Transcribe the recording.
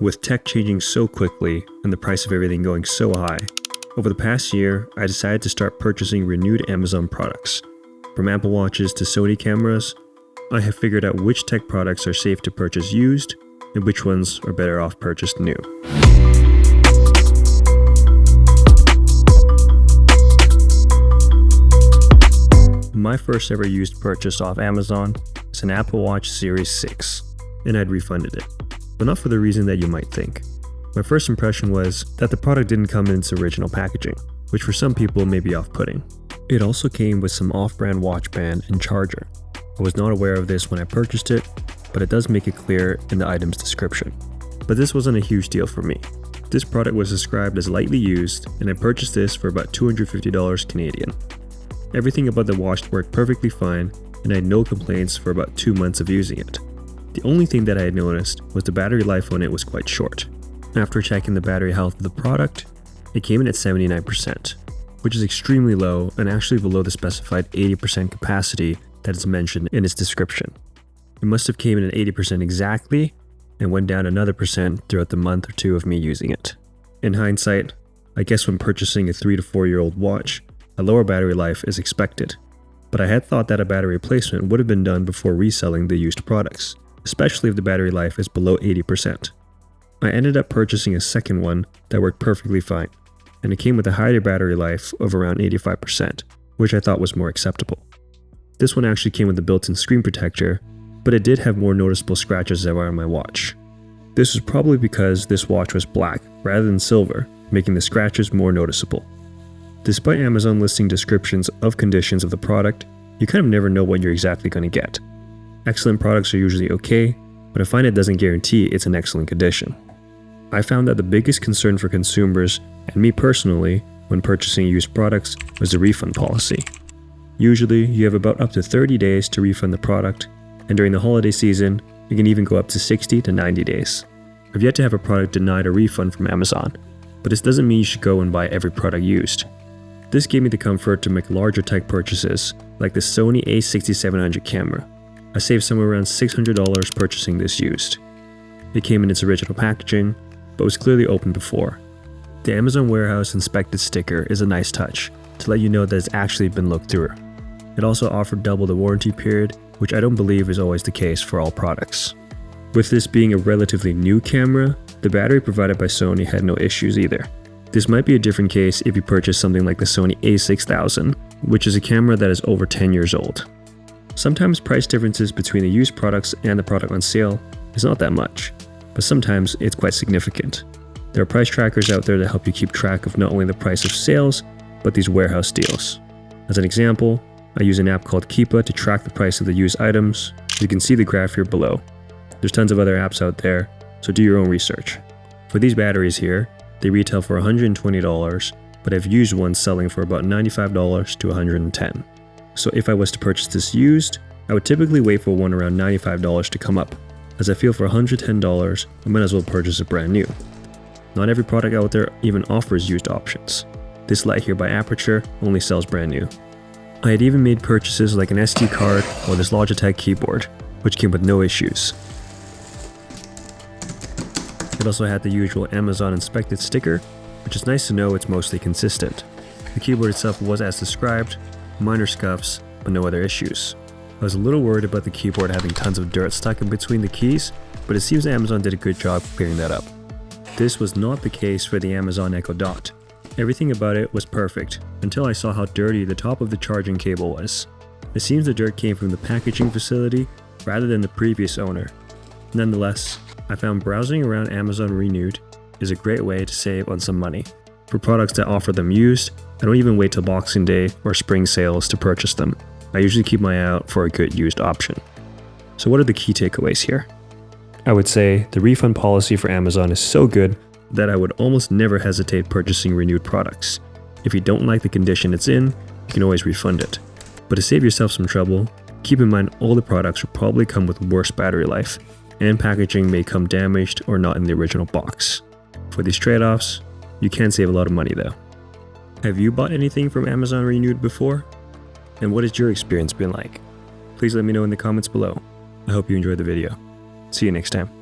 With tech changing so quickly and the price of everything going so high, over the past year, I decided to start purchasing renewed Amazon products. From Apple Watches to Sony cameras, I have figured out which tech products are safe to purchase used and which ones are better off purchased new. My first ever used purchase off Amazon is an Apple Watch Series 6, and I'd refunded it. But not for the reason that you might think. My first impression was that the product didn't come in its original packaging, which for some people may be off-putting. It also came with some off-brand watch band and charger. I was not aware of this when I purchased it, but it does make it clear in the item's description. But this wasn't a huge deal for me. This product was described as lightly used, and I purchased this for about $250 Canadian. Everything about the watch worked perfectly fine, and I had no complaints for about 2 months of using it. The only thing that I had noticed was the battery life on it was quite short. After checking the battery health of the product, it came in at 79%, which is extremely low and actually below the specified 80% capacity that is mentioned in its description. It must have came in at 80% exactly and went down another percent throughout the month or two of me using it. In hindsight, I guess when purchasing a 3 to 4 year old watch, a lower battery life is expected. But I had thought that a battery replacement would have been done before reselling the used products, especially if the battery life is below 80%. I ended up purchasing a second one that worked perfectly fine, and it came with a higher battery life of around 85%, which I thought was more acceptable. This one actually came with a built-in screen protector, but it did have more noticeable scratches around my watch. This was probably because this watch was black rather than silver, making the scratches more noticeable. Despite Amazon listing descriptions of conditions of the product, you kind of never know what you're exactly going to get. Excellent products are usually okay, but I find it doesn't guarantee it's in excellent condition. I found that the biggest concern for consumers, and me personally, when purchasing used products was the refund policy. Usually, you have about up to 30 days to refund the product, and during the holiday season, it can even go up to 60 to 90 days. I've yet to have a product denied a refund from Amazon, but this doesn't mean you should go and buy every product used. This gave me the comfort to make larger tech purchases, like the Sony A6700 camera. I saved somewhere around $600 purchasing this used. It came in its original packaging, but was clearly opened before. The Amazon Warehouse inspected sticker is a nice touch to let you know that it's actually been looked through. It also offered double the warranty period, which I don't believe is always the case for all products. With this being a relatively new camera, the battery provided by Sony had no issues either. This might be a different case if you purchase something like the Sony A6000, which is a camera that is over 10 years old. Sometimes price differences between the used products and the product on sale is not that much, but sometimes it's quite significant. There are price trackers out there that help you keep track of not only the price of sales, but these warehouse deals. As an example, I use an app called Keepa to track the price of the used items. You can see the graph here below. There's tons of other apps out there, so do your own research. For these batteries here, they retail for $120, but I've used ones selling for about $95 to $110. So if I was to purchase this used, I would typically wait for one around $95 to come up, as I feel for $110, I might as well purchase it brand new. Not every product out there even offers used options. This light here by Aperture only sells brand new. I had even made purchases like an SD card or this Logitech Keyboard, which came with no issues. It also had the usual Amazon inspected sticker, which is nice to know it's mostly consistent. The keyboard itself was as described, minor scuffs, but no other issues. I was a little worried about the keyboard having tons of dirt stuck in between the keys, but it seems Amazon did a good job clearing that up. This was not the case for the Amazon Echo Dot. Everything about it was perfect, until I saw how dirty the top of the charging cable was. It seems the dirt came from the packaging facility rather than the previous owner. Nonetheless, I found browsing around Amazon Renewed is a great way to save on some money. For products that offer them used, I don't even wait till Boxing Day or spring sales to purchase them. I usually keep my eye out for a good used option. So what are the key takeaways here? I would say the refund policy for Amazon is so good that I would almost never hesitate purchasing renewed products. If you don't like the condition it's in, you can always refund it. But to save yourself some trouble, keep in mind all the products will probably come with worse battery life, and packaging may come damaged or not in the original box. For these trade-offs, you can save a lot of money though. Have you bought anything from Amazon Renewed before? And what has your experience been like? Please let me know in the comments below. I hope you enjoyed the video. See you next time.